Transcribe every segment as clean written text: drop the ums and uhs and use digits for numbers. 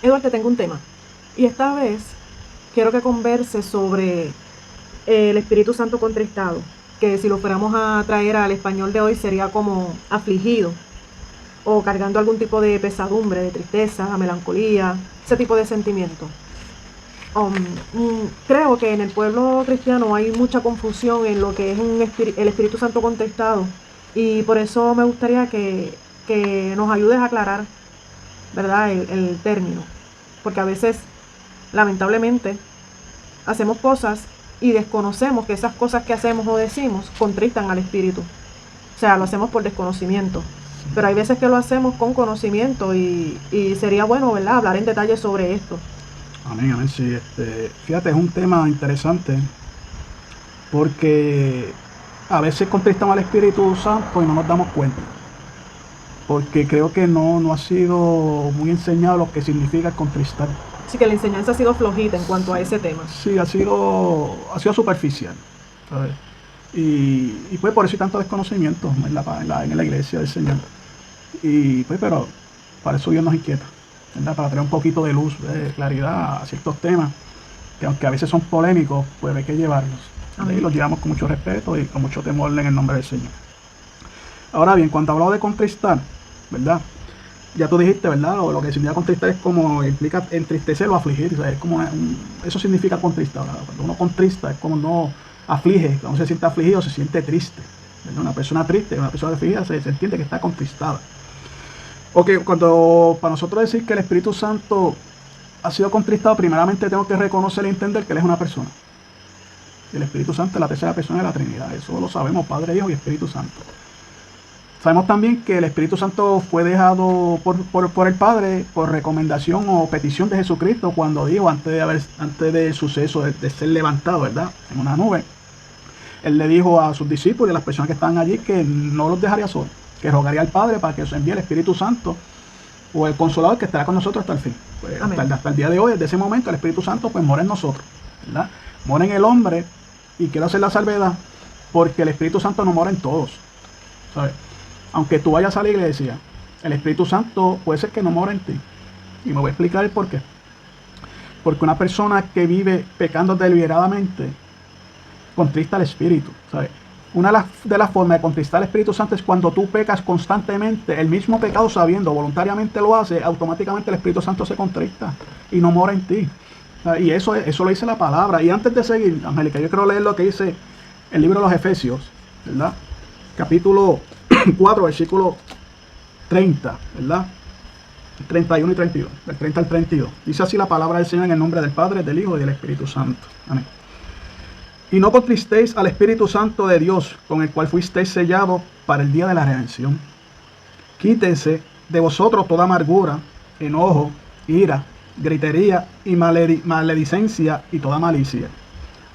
Eduardo, te tengo un tema. Y esta vez quiero que converses sobre el Espíritu Santo contristado, que si lo fuéramos a traer al español de hoy sería como afligido o cargando algún tipo de pesadumbre, de tristeza, melancolía, ese tipo de sentimiento. Creo que en el pueblo cristiano hay mucha confusión en lo que es el Espíritu Santo contristado y por eso me gustaría que nos ayudes a aclarar, ¿verdad? El término. Porque a veces, lamentablemente, hacemos cosas y desconocemos que esas cosas que hacemos o decimos contristan al espíritu. O sea, lo hacemos por desconocimiento. Pero hay veces que lo hacemos con conocimiento y sería bueno, ¿verdad?, hablar en detalle sobre esto. Amén, amén, sí. Fíjate, es un tema interesante porque a veces contristamos al Espíritu Santo y no nos damos cuenta. Porque creo que no ha sido muy enseñado lo que significa contristar. Así que la enseñanza ha sido flojita en cuanto a ese tema. Sí, ha sido superficial, ¿sabes? Y pues por eso hay tanto desconocimiento en la iglesia del Señor. Y pues, pero para eso Dios nos inquieta, ¿verdad? Para traer un poquito de luz, de claridad a ciertos temas que aunque a veces son polémicos, pues hay que llevarlos. Y los llevamos con mucho respeto y con mucho temor en el nombre del Señor. Ahora bien, cuando hablamos de contristar, ¿verdad? Ya tú dijiste, ¿verdad? Lo que significa contristar es como implica entristecer o afligir. O sea, es como eso significa contristar, ¿verdad? Cuando uno contrista es como no aflige, cuando uno se siente afligido, se siente triste, ¿verdad? Una persona triste, una persona afligida se entiende que está contristada. Ok, cuando para nosotros decir que el Espíritu Santo ha sido contristado, primeramente tengo que reconocer y entender que Él es una persona. El Espíritu Santo es la tercera persona de la Trinidad. Eso lo sabemos, Padre, Hijo y Espíritu Santo. Sabemos también que el Espíritu Santo fue dejado por el Padre por recomendación o petición de Jesucristo cuando dijo, antes del suceso de ser levantado, ¿verdad? En una nube. Él le dijo a sus discípulos y a las personas que estaban allí que no los dejaría solos, que rogaría al Padre para que os envíe el Espíritu Santo o el Consolador que estará con nosotros hasta el fin. Pues hasta el día de hoy, desde ese momento, el Espíritu Santo pues mora en nosotros, ¿verdad? Mora en el hombre, y quiero hacer la salvedad porque el Espíritu Santo no mora en todos, ¿sabes? Aunque tú vayas a la iglesia, el Espíritu Santo puede ser que no mora en ti. Y me voy a explicar el por qué. Porque una persona que vive pecando deliberadamente contrista al Espíritu, ¿sabes? Una de las formas de contristar al Espíritu Santo es cuando tú pecas constantemente, el mismo pecado sabiendo, voluntariamente lo hace, automáticamente el Espíritu Santo se contrista y no mora en ti. Y eso lo dice la palabra. Y antes de seguir, Angélica, yo quiero leer lo que dice el libro de los Efesios, ¿verdad? Capítulo 4, versículo 30, ¿verdad? 31 y 32, del 30 al 32. Dice así la palabra del Señor en el nombre del Padre, del Hijo y del Espíritu Santo. Amén. Y no contristéis al Espíritu Santo de Dios, con el cual fuisteis sellados para el día de la redención. Quítense de vosotros toda amargura, enojo, ira, gritería y maledicencia y toda malicia.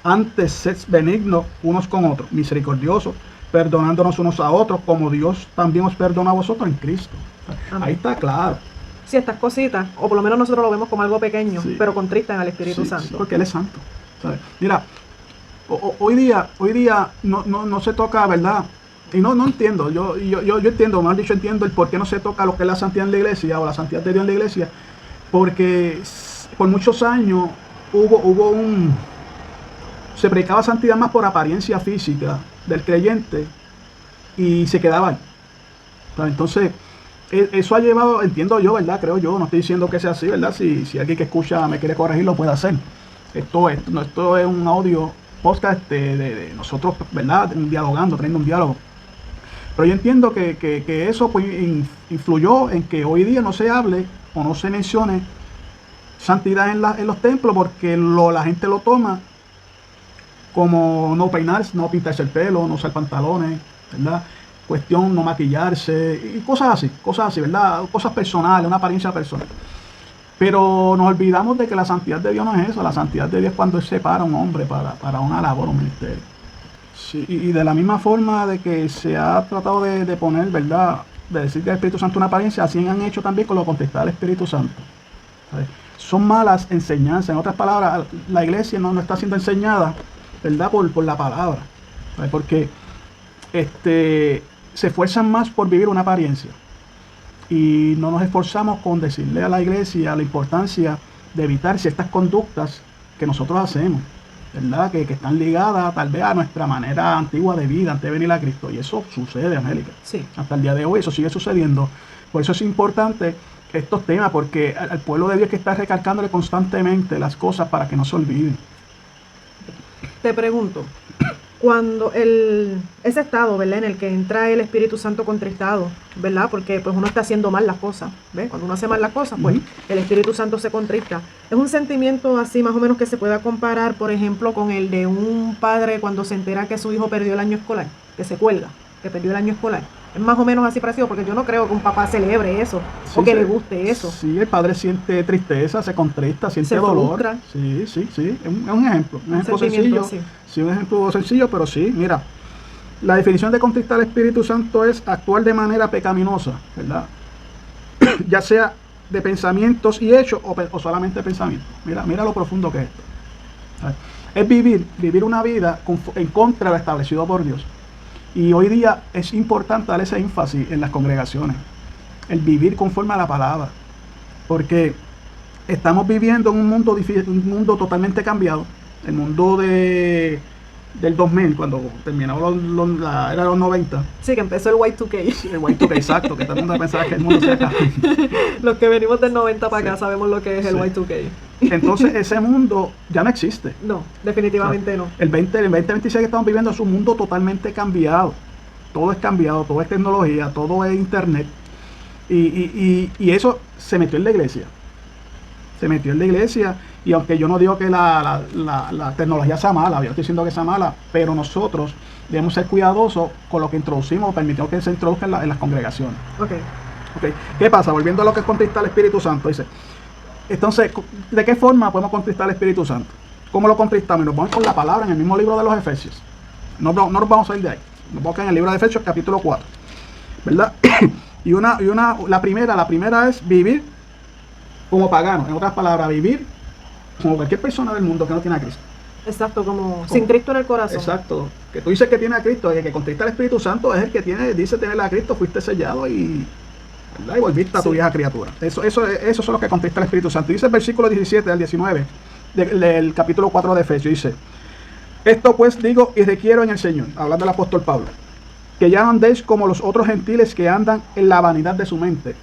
Antes sed benignos unos con otros, misericordiosos, perdonándonos unos a otros, como Dios también os perdona a vosotros en Cristo. Ahí está claro. Sí, estas cositas, o por lo menos nosotros lo vemos como algo pequeño, sí, pero contristan al Espíritu Santo. Sí, porque Él es santo, ¿sabes? Mira, hoy día no se toca, ¿verdad? Y no entiendo, yo entiendo, más dicho entiendo el por qué no se toca lo que es la santidad en la iglesia o la santidad de Dios en la iglesia, porque por muchos años se predicaba santidad más por apariencia física del creyente y se quedaba ahí. Entonces, eso ha llevado, entiendo yo, ¿verdad? Creo yo, no estoy diciendo que sea así, ¿verdad? Si alguien que escucha me quiere corregir, lo puede hacer. Esto es un audio podcast de nosotros, ¿verdad? Dialogando, teniendo un diálogo. Pero yo entiendo que eso pues, influyó en que hoy día no se hable o no se mencione santidad en los templos porque la gente lo toma como no peinarse, no pintarse el pelo, no usar pantalones, ¿verdad? Cuestión no maquillarse y cosas así, ¿verdad? Cosas personales, una apariencia personal. Pero nos olvidamos de que la santidad de Dios no es eso. La santidad de Dios es cuando Él separa a un hombre para una labor, un ministerio. Sí, y de la misma forma de que se ha tratado de poner, ¿verdad? De decir que el Espíritu Santo es una apariencia, así han hecho también con lo contestar al Espíritu Santo. ¿Sabes? Son malas enseñanzas. En otras palabras, la iglesia no está siendo enseñada, ¿verdad? Por la palabra. ¿Sabes? Porque se esfuerzan más por vivir una apariencia. y no nos esforzamos con decirle a la iglesia la importancia de evitar ciertas conductas que nosotros hacemos, ¿verdad? Que están ligadas tal vez a nuestra manera antigua de vida antes de venir a Cristo. Y eso sucede, Angélica. Sí. Hasta el día de hoy eso sigue sucediendo. Por eso es importante estos temas, porque al pueblo de Dios hay que estar recalcándole constantemente las cosas para que no se olviden. Te pregunto, cuando ese estado, ¿verdad?, en el que entra el Espíritu Santo contristado, ¿verdad?, porque pues uno está haciendo mal las cosas, ¿ves? Cuando uno hace mal las cosas, pues el Espíritu Santo se contrista. Es un sentimiento así más o menos que se pueda comparar, por ejemplo, con el de un padre cuando se entera que su hijo perdió el año escolar, que se cuelga, que perdió el año escolar. Es más o menos así parecido, porque yo no creo que un papá celebre eso, o que le guste eso. Sí, el padre siente tristeza, se contrista, siente dolor. Frustra. Sí. Es un ejemplo sencillo. Sí, un ejemplo sencillo, pero sí, mira. La definición de contristar al Espíritu Santo es actuar de manera pecaminosa, ¿verdad? Ya sea de pensamientos y hechos o solamente pensamientos. Mira lo profundo que es esto. Es vivir una vida en contra de lo establecido por Dios. Y hoy día es importante dar ese énfasis en las congregaciones, el vivir conforme a la palabra, porque estamos viviendo en un mundo totalmente cambiado, el mundo del 2000, cuando terminaron la era de los 90. Sí, que empezó el Y2K. Sí, el Y2K, exacto, que todo el mundo pensaba que el mundo se acaba. Los que venimos del 90 para acá sabemos lo que es el Y2K. Entonces ese mundo ya no existe. No, definitivamente no. El 2026 que estamos viviendo es un mundo totalmente cambiado. Todo es cambiado, todo es tecnología, todo es internet. Y eso se metió en la iglesia. Se metió en la iglesia. Y aunque yo no digo que la tecnología sea mala, yo estoy diciendo que sea mala, pero nosotros debemos ser cuidadosos con lo que introducimos, permitimos que se introduzca en las congregaciones. Okay. ¿Qué pasa? Volviendo a lo que es contristar al Espíritu Santo, dice. Entonces, ¿de qué forma podemos contristar al Espíritu Santo? ¿Cómo lo contristamos? Nos vamos con la palabra en el mismo libro de los Efesios. No nos vamos a ir de ahí. Nos vamos en el libro de Efesios, capítulo 4. ¿Verdad? La primera es vivir como pagano. En otras palabras, vivir como cualquier persona del mundo que no tiene a Cristo. Exacto, como sin Cristo en el corazón. Exacto. Que tú dices que tiene a Cristo y el que contrista al Espíritu Santo es el que dice tener a Cristo, fuiste sellado y volviste a tu vieja criatura. Eso son los que contrista el Espíritu Santo. Dice el versículo 17 al 19 del capítulo 4 de Efesios. Dice: esto pues digo y requiero en el Señor, hablando del apóstol Pablo, que ya no andéis como los otros gentiles que andan en la vanidad de su mente,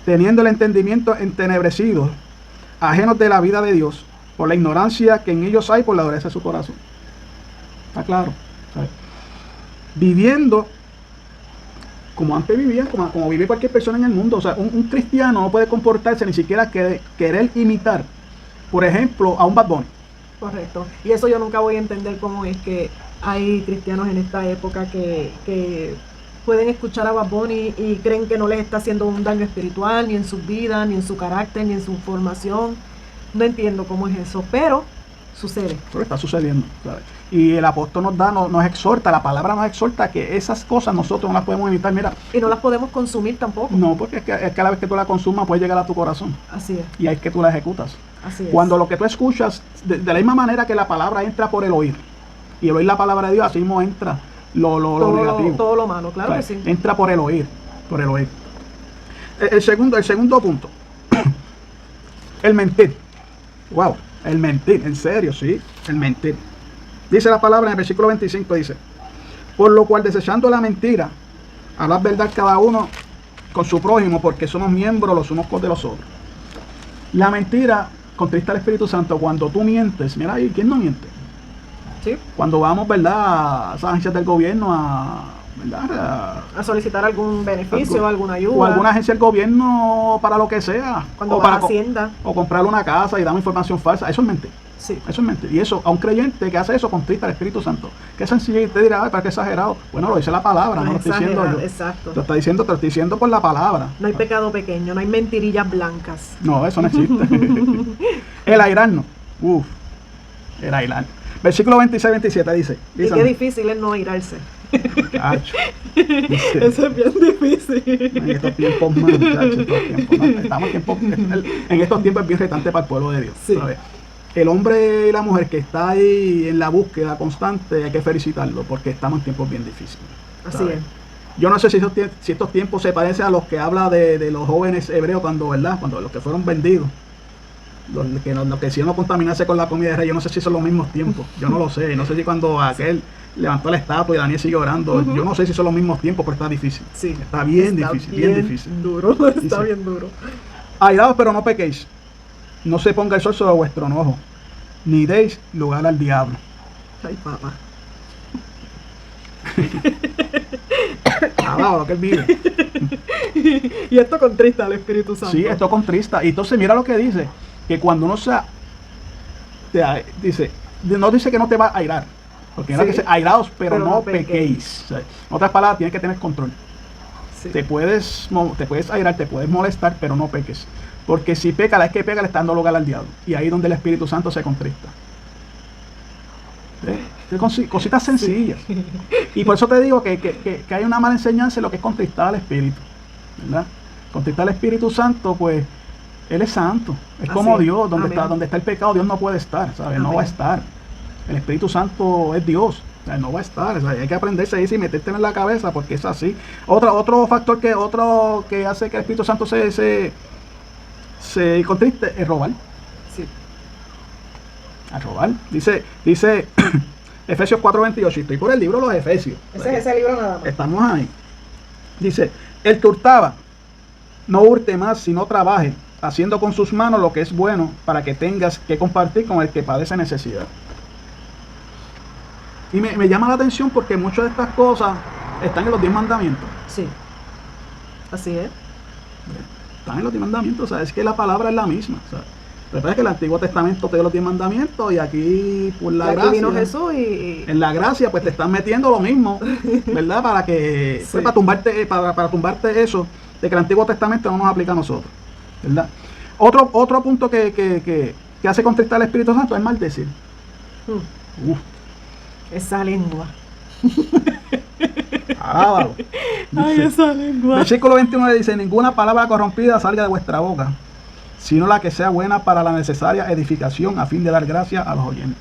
teniendo el entendimiento entenebrecido, ajenos de la vida de Dios, por la ignorancia que en ellos hay, por la dureza de su corazón. ¿Está claro? ¿Sabes? Viviendo como antes vivían, como vive cualquier persona en el mundo. O sea, un cristiano no puede comportarse ni siquiera querer imitar, por ejemplo, a un Bad Bunny. Correcto. Y eso yo nunca voy a entender cómo es que hay cristianos en esta época que pueden escuchar a Bad Bunny y creen que no les está haciendo un daño espiritual, ni en su vida, ni en su carácter, ni en su formación. No entiendo cómo es eso, pero sucede. Pero está sucediendo, ¿sabes? Y el apóstol nos exhorta, la palabra nos exhorta que esas cosas nosotros no las podemos imitar, mira. Y no las podemos consumir tampoco. No, porque es que a la vez que tú la consumas puede llegar a tu corazón. Así es. Y ahí es que tú la ejecutas. Así es. Cuando lo que tú escuchas, de la misma manera que la palabra entra por el oír, y el oír la palabra de Dios, así mismo entra lo negativo. Todo lo malo, claro, o sea, que sí. Entra por el oír, El segundo punto. El mentir. Wow, el mentir, en serio, sí, el mentir. Dice la palabra en el versículo 25, dice: por lo cual, desechando la mentira, hablar verdad cada uno con su prójimo, porque somos miembros los unos de los otros. La mentira contrista al Espíritu Santo cuando tú mientes. Mira ahí, ¿quién no miente? Sí. Cuando vamos, ¿verdad?, a esas agencias del gobierno a solicitar algún beneficio, alguna ayuda. O alguna agencia del gobierno para lo que sea. Cuando vas a Hacienda. O comprar una casa y damos información falsa. Eso es mentir. Sí. Eso es mentir. Y eso, a un creyente que hace eso, contrista al Espíritu Santo. Qué sencillo. Y te dirá: ay, pero qué exagerado. Bueno, lo dice la palabra, no lo estoy diciendo yo. Exacto. Te lo estoy diciendo por la palabra. No hay pecado pequeño, no hay mentirillas blancas. No, eso no existe. El airarnos. El airar. Versículo 26-27 dice. Y qué difícil es no airarse. Muchacho, eso es bien difícil. En estos tiempos, en estos tiempos es bien retante para el pueblo de Dios. Sí. ¿Sabes? El hombre y la mujer que está ahí en la búsqueda constante, hay que felicitarlo, porque estamos en tiempos bien difíciles. Así es. Yo no sé si estos tiempos se parecen a los que habla de los jóvenes hebreos cuando, ¿verdad? Cuando los que fueron vendidos, los que hicieron contaminarse con la comida de rey. Yo no sé si son los mismos tiempos. Yo no lo sé. No sé si cuando aquel levantó la estatua y Daniel sigue orando. Yo no sé si son los mismos tiempos, pero está difícil. Sí. Está bien difícil, bien difícil. Duro, está bien duro. Airaos, pero no pequéis. No se ponga el sol sobre vuestro enojo, ni deis lugar al diablo. Ay, papá. Alaba lo que él vive. Y esto contrista al Espíritu Santo. Sí, esto contrista. Y entonces mira lo que dice, que cuando uno dice, no dice que no te va a airar, porque no dice airaos, pero no pequéis. O sea, en otras palabras, tienes que tener control. Sí. Te puedes airar, te puedes molestar, pero no peques. Porque si peca, la vez que pega le está dando lugar al diablo. Y ahí es donde el Espíritu Santo se contrista. Cositas sencillas. Sí. Y por eso te digo que hay una mala enseñanza en lo que es contristar al Espíritu, ¿verdad? Contristar al Espíritu Santo, pues Él es santo, es como Dios. Donde está el pecado, Dios no puede estar, ¿sabes? No va a estar. El Espíritu Santo es Dios, o sea, no va a estar, o sea, hay que aprenderse ahí y metértelo en la cabeza, porque es así. Otro factor que hace que el Espíritu Santo se contriste es robar. Sí. A robar. Dice Efesios 4:28, estoy por el libro de los Efesios. Ese es ese libro nada más. Estamos ahí. Dice, el que hurtaba, no hurte más, sino trabaje, haciendo con sus manos lo que es bueno, para que tengas que compartir con el que padece necesidad. Y me llama la atención porque muchas de estas cosas están en los 10 mandamientos. Sí, así es. Están en los 10 mandamientos, o sea, es que la palabra es la misma. O sea, recuerda que el Antiguo Testamento te dio los 10 mandamientos y aquí por la gracia, vino Jesús y en la gracia pues te están metiendo lo mismo, ¿verdad? Para que sí. pues, para tumbarte eso de que el Antiguo Testamento no nos aplica a nosotros, ¿verdad? Otro punto que hace contristar al Espíritu Santo es maldecir. Esa lengua. Alábalo. Ay, esa lengua. Versículo 21 dice: ninguna palabra corrompida salga de vuestra boca, sino la que sea buena para la necesaria edificación, a fin de dar gracia a los oyentes.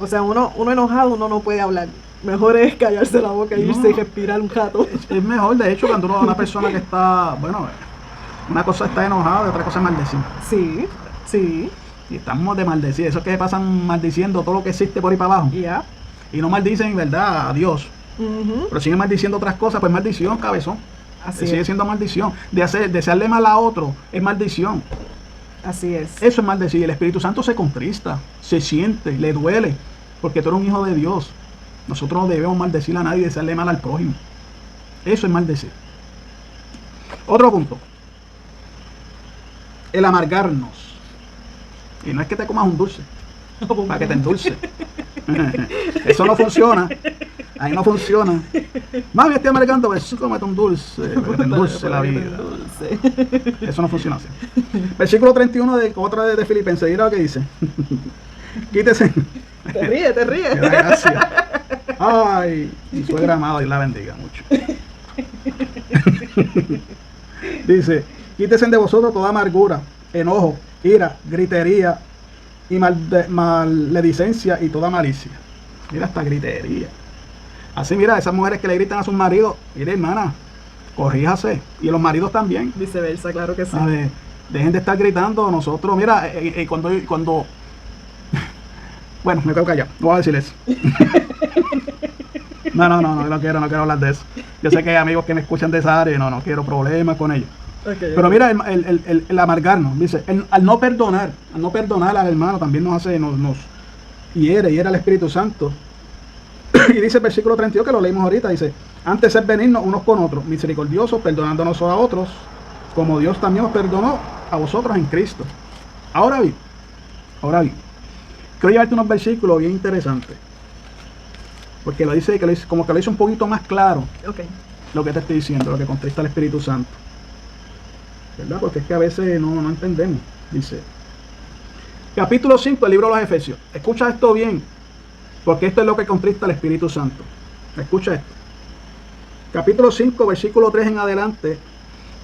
O sea, uno enojado, uno no puede hablar. Mejor es callarse la boca e irse y respirar un rato. Es mejor, de hecho, cuando uno una persona que está, bueno, una cosa está enojada y otra cosa es maldecir. Sí, sí. Y estamos de maldecir, esos que pasan maldiciendo todo lo que existe por ahí para abajo. Ya. Y no maldicen, ¿verdad?, a Dios. Pero siguen maldiciendo otras cosas, pues maldición, cabezón. Así sigue siendo maldición. Desearle mal a otro es maldición. Así es. Eso es maldecir. El Espíritu Santo se contrista, se siente, le duele, porque tú eres un hijo de Dios. Nosotros no debemos maldecir a nadie y desearle mal al prójimo. Eso es maldecir. Otro punto. El amargarnos. Y no es que te comas un dulce, para que te endulce. Eso no funciona. Ahí no funciona. Mami, estoy amargando, pues cómete un dulce, para que te endulce la vida. Eso no funciona así. Versículo 31 de otra de Filipenses, mira lo que dice. Quítese. Te ríes. Gracias. Ay, mi suegra amada, y la bendiga mucho. Dice: quítese de vosotros toda amargura, enojo, ira, gritería y maledicencia y toda malicia. Mira esta gritería. Así, mira, esas mujeres que le gritan a sus maridos, mire, hermana, corríjase. Y los maridos también. Viceversa, claro que sí. A ver, dejen de estar gritando. Nosotros, mira, cuando bueno, me quedo callado, no voy a decir eso. No quiero hablar de eso. Yo sé que hay amigos que me escuchan de esa área y no quiero problemas con ellos. Okay, pero mira, el amargarnos, dice, al no perdonar al hermano también nos hiere al Espíritu Santo. Y dice el versículo 32, que lo leímos ahorita, dice: antes ser benignos unos con otros, misericordiosos, perdonándonos a otros, como Dios también os perdonó a vosotros en Cristo. Ahora bien, quiero llevarte unos versículos bien interesantes, porque lo dice, como que lo dice un poquito más claro. Okay. Lo que te estoy diciendo, lo que contrista al Espíritu Santo, ¿verdad? Porque es que a veces no entendemos. Dice, capítulo 5 del libro de los Efesios. Escucha esto bien, porque esto es lo que contrista al Espíritu Santo. Escucha esto. Capítulo 5, versículo 3 en adelante,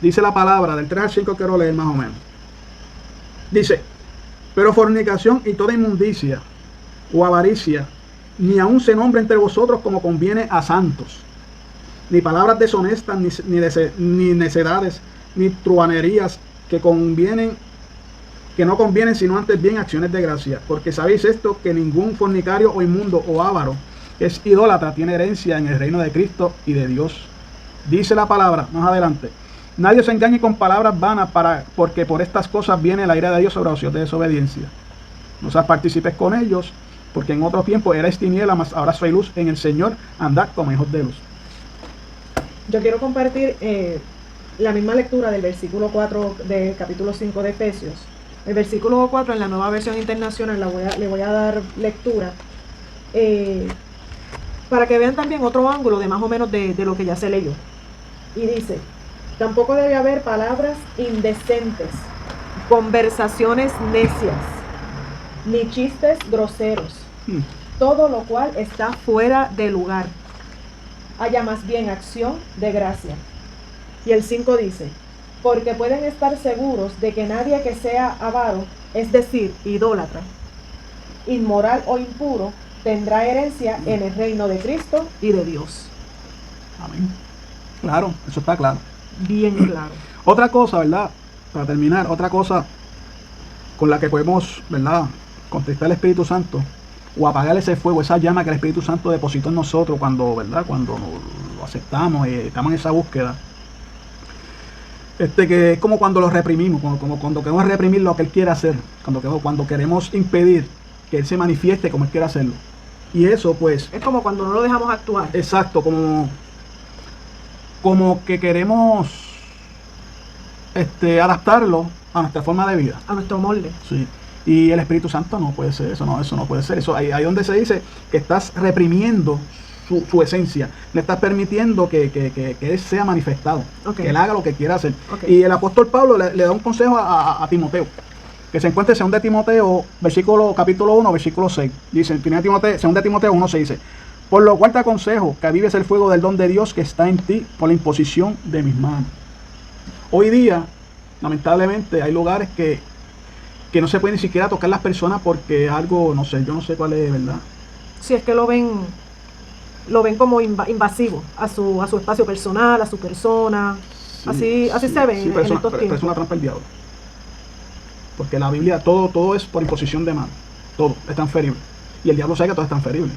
dice la palabra, del 3 al 5 quiero leer más o menos. Dice: pero fornicación y toda inmundicia o avaricia, ni aun se nombre entre vosotros como conviene a santos. ni palabras deshonestas, ni necedades, ni truhanerías que no convienen, sino antes bien acciones de gracia. Porque sabéis esto, que ningún fornicario o inmundo o avaro que es idólatra tiene herencia en el reino de Cristo y de Dios. Dice la palabra más adelante: nadie se engañe con palabras vanas, porque por estas cosas viene la ira de Dios sobre los hijos de desobediencia. No seas partícipes con ellos, porque en otro tiempo erais tiniebla, mas ahora sois luz en el Señor, andad como hijos de luz. Yo quiero compartir la misma lectura del versículo 4 del capítulo 5 de Efesios. El versículo 4 en la Nueva Versión Internacional le voy a dar lectura para que vean también otro ángulo de más o menos de lo que ya se leyó. Y dice: tampoco debe haber palabras indecentes, conversaciones necias, ni chistes groseros, todo lo cual está fuera de lugar. Haya más bien acción de gracia. Y el 5 dice: porque pueden estar seguros de que nadie que sea avaro, es decir, idólatra, inmoral o impuro, tendrá herencia en el reino de Cristo y de Dios. Amén. Claro, eso está claro. Bien claro. Otra cosa, ¿verdad? Para terminar, otra cosa con la que podemos, ¿verdad?, contestar al Espíritu Santo o apagar ese fuego, esa llama que el Espíritu Santo depositó en nosotros cuando, ¿verdad?, cuando lo aceptamos y estamos en esa búsqueda. Que es como cuando lo reprimimos, como cuando queremos reprimir lo que Él quiere hacer, cuando queremos impedir que Él se manifieste como Él quiere hacerlo. Y eso, pues, es como cuando no lo dejamos actuar. Exacto, como que queremos adaptarlo a nuestra forma de vida, a nuestro molde. Sí. Y el Espíritu Santo no puede ser eso, no puede ser eso. Ahí donde se dice que estás reprimiendo su esencia, le estás permitiendo que Él sea manifestado, okay, que Él haga lo que quiera hacer. Okay. Y el apóstol Pablo le da un consejo a Timoteo, que se encuentra en 2 Timoteo, capítulo 1, versículo 6. Dice, en 2 Timoteo 1, 6 dice: por lo cual te aconsejo que avives el fuego del don de Dios que está en ti por la imposición de mis manos. Hoy día, lamentablemente, hay lugares que no se puede ni siquiera tocar las personas porque yo no sé cuál es, ¿verdad? Si es que lo ven como invasivo a su espacio personal, a su persona. Sí, así se ve en estos tiempos. Es una trampa del diablo. Porque la Biblia, todo es por imposición de manos. Todo es transferible. Y el diablo sabe que todo es transferible.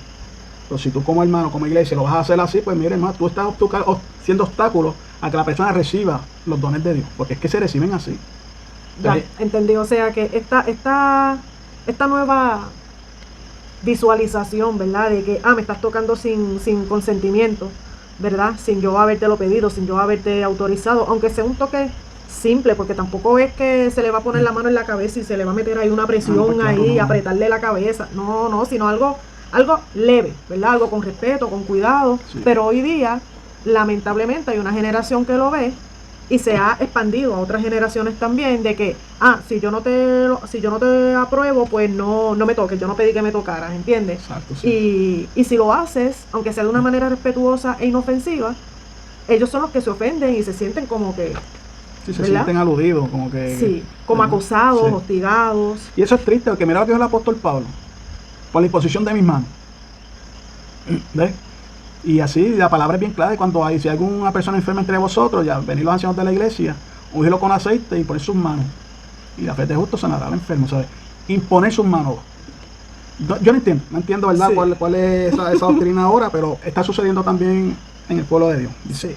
Pero si tú como hermano, como iglesia, lo vas a hacer así, pues mire, hermano, tú estás siendo obstáculo a que la persona reciba los dones de Dios. Porque es que se reciben así. Ya, entendí. O sea que esta nueva visualización, ¿verdad? De que, me estás tocando sin consentimiento, ¿verdad? Sin yo habértelo pedido, sin yo haberte autorizado, aunque sea un toque simple, porque tampoco es que se le va a poner la mano en la cabeza y se le va a meter ahí una presión y apretarle la cabeza. No, sino algo leve, ¿verdad? Algo con respeto, con cuidado. Sí. Pero hoy día, lamentablemente, hay una generación que lo ve y se ha expandido a otras generaciones también de que, si yo no te apruebo, pues no me toques, yo no pedí que me tocaras, ¿entiendes? Exacto, sí. Y si lo haces, aunque sea de una manera respetuosa e inofensiva, ellos son los que se ofenden y se sienten como que, sí, se sienten aludidos, como que... Sí, como acosados, sí, hostigados. Y eso es triste, porque mira lo que dijo el apóstol Pablo: por la imposición de mis manos. ¿Ves? Y así la palabra es bien clara. Si hay alguna persona enferma entre vosotros, ya venid los ancianos de la iglesia, ungirlo con aceite y poner sus manos. Y la fe de justo sanará al enfermo, ¿sabes? Imponer sus manos. Yo no entiendo, ¿verdad? Sí. ¿Cuál es esa doctrina ahora? Pero está sucediendo también en el pueblo de Dios. Sí.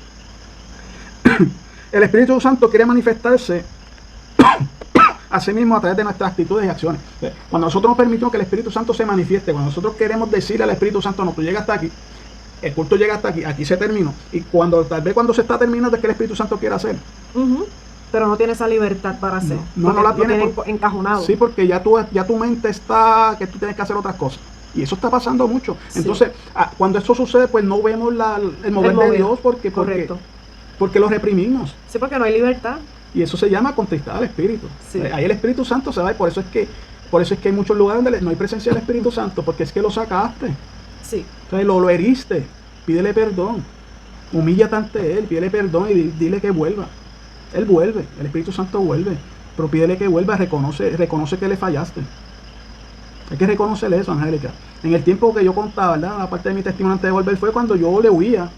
El Espíritu Santo quiere manifestarse a sí mismo a través de nuestras actitudes y acciones. Cuando nosotros nos permitimos que el Espíritu Santo se manifieste, cuando nosotros queremos decirle al Espíritu Santo: no, tú llegas hasta aquí, el culto llega hasta aquí se terminó. Y tal vez cuando se está terminando es que el Espíritu Santo quiere hacer. Pero no tiene esa libertad para hacer. No la tiene encajonado. Sí, porque ya tu mente está que tú tienes que hacer otras cosas. Y eso está pasando mucho. Sí. Entonces, cuando eso sucede, pues no vemos el mover de Dios porque lo reprimimos. Sí, porque no hay libertad. Y eso se llama contristar al Espíritu. Sí. Ahí el Espíritu Santo se va, y por eso es que hay muchos lugares donde no hay presencia del Espíritu Santo, porque es que lo sacaste. Sí. Entonces lo heriste. Pídele perdón. Humíllate ante Él, pídele perdón y dile que vuelva. Él vuelve, el Espíritu Santo vuelve. Pero pídele que vuelva, reconoce que le fallaste. Hay que reconocer eso, Angélica. En el tiempo que yo contaba, ¿verdad? La parte de mi testimonio antes de volver fue cuando yo le huía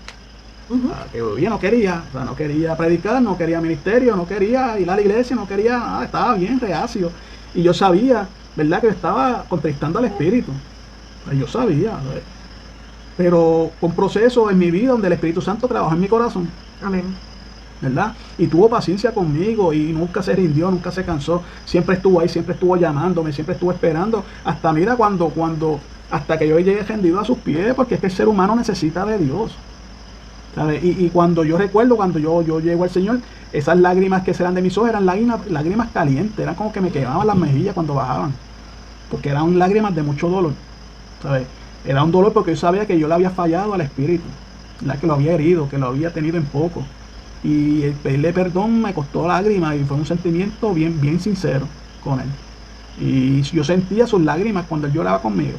Que bebía, no quería, o sea, no quería predicar, no quería ministerio, no quería ir a la iglesia, no quería nada, estaba bien reacio. Y yo sabía, ¿verdad?, que estaba contristando al Espíritu. Yo sabía, ¿sabes? Pero con proceso en mi vida donde el Espíritu Santo trabajó en mi corazón. Amén. ¿Verdad? Y tuvo paciencia conmigo y nunca se rindió, nunca se cansó. Siempre estuvo ahí, siempre estuvo llamándome, siempre estuvo esperando. Hasta mira hasta que yo llegué rendido a sus pies, porque es que el ser humano necesita de Dios. ¿Sabes? Y cuando yo recuerdo, cuando yo llego al Señor, esas lágrimas que eran de mis ojos eran lágrimas calientes, eran como que me quemaban las mejillas cuando bajaban. Porque eran lágrimas de mucho dolor. ¿Sabes? Era un dolor porque yo sabía que yo le había fallado al Espíritu, ¿verdad?, que lo había herido, que lo había tenido en poco. Y el pedirle perdón me costó lágrimas y fue un sentimiento bien, bien sincero con él. Y yo sentía sus lágrimas cuando él lloraba conmigo.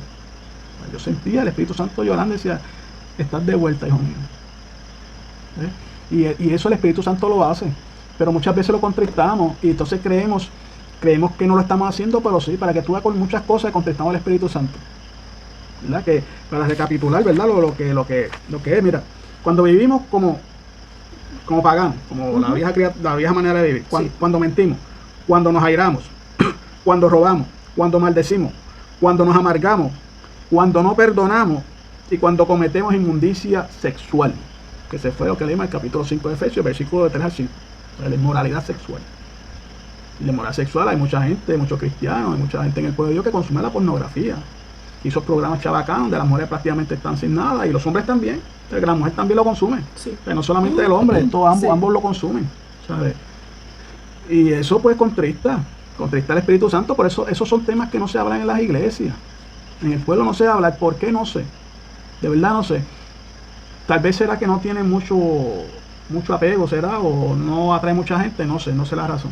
Yo sentía el Espíritu Santo llorando y decía, estás de vuelta, hijo mío. Y eso el Espíritu Santo lo hace. Pero muchas veces lo contristamos y entonces creemos que no lo estamos haciendo, pero sí, para que tú veas con muchas cosas contristamos al Espíritu Santo. ¿Verdad? Que para recapitular, ¿verdad?, lo que es, mira, cuando vivimos como paganos, como la vieja manera de vivir, cuando mentimos, cuando nos airamos, cuando robamos, cuando maldecimos, cuando nos amargamos, cuando no perdonamos y cuando cometemos inmundicia sexual, que se fue lo que leímos en el capítulo 5 de Efesios, versículo de 3 al 5, o sea, la inmoralidad sexual. Y la inmoralidad sexual, hay mucha gente, muchos cristianos, hay mucha gente en el pueblo de Dios que consume la pornografía y esos programas chabacanos donde las mujeres prácticamente están sin nada y los hombres también. Que la mujer también lo consume, pero no solamente el hombre, ambos lo consumen, ¿sabes? Y eso pues contrista al Espíritu Santo. Por eso esos son temas que no se hablan en las iglesias, en el pueblo no se habla. ¿Por qué? No sé, de verdad no sé. Tal vez será que no tiene mucho apego, será, o no atrae mucha gente, no sé la razón.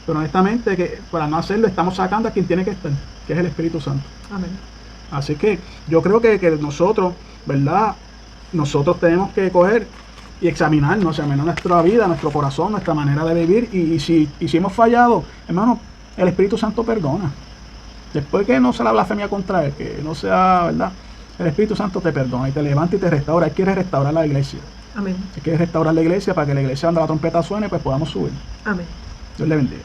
Pero honestamente, que para no hacerlo estamos sacando a quien tiene que estar, que es el Espíritu Santo. Amén. Así que yo creo que nosotros, ¿verdad?, nosotros tenemos que coger y examinarnos, examinar nuestra vida, nuestro corazón, nuestra manera de vivir. Y si hemos fallado, hermano, el Espíritu Santo perdona. Después que no sea la blasfemia contra él, que no sea, ¿verdad?, el Espíritu Santo te perdona y te levanta y te restaura. Él quiere restaurar la iglesia. Amén. Si quiere restaurar la iglesia para que la iglesia, cuando la trompeta suene, pues podamos subir. Amén. Dios le bendiga.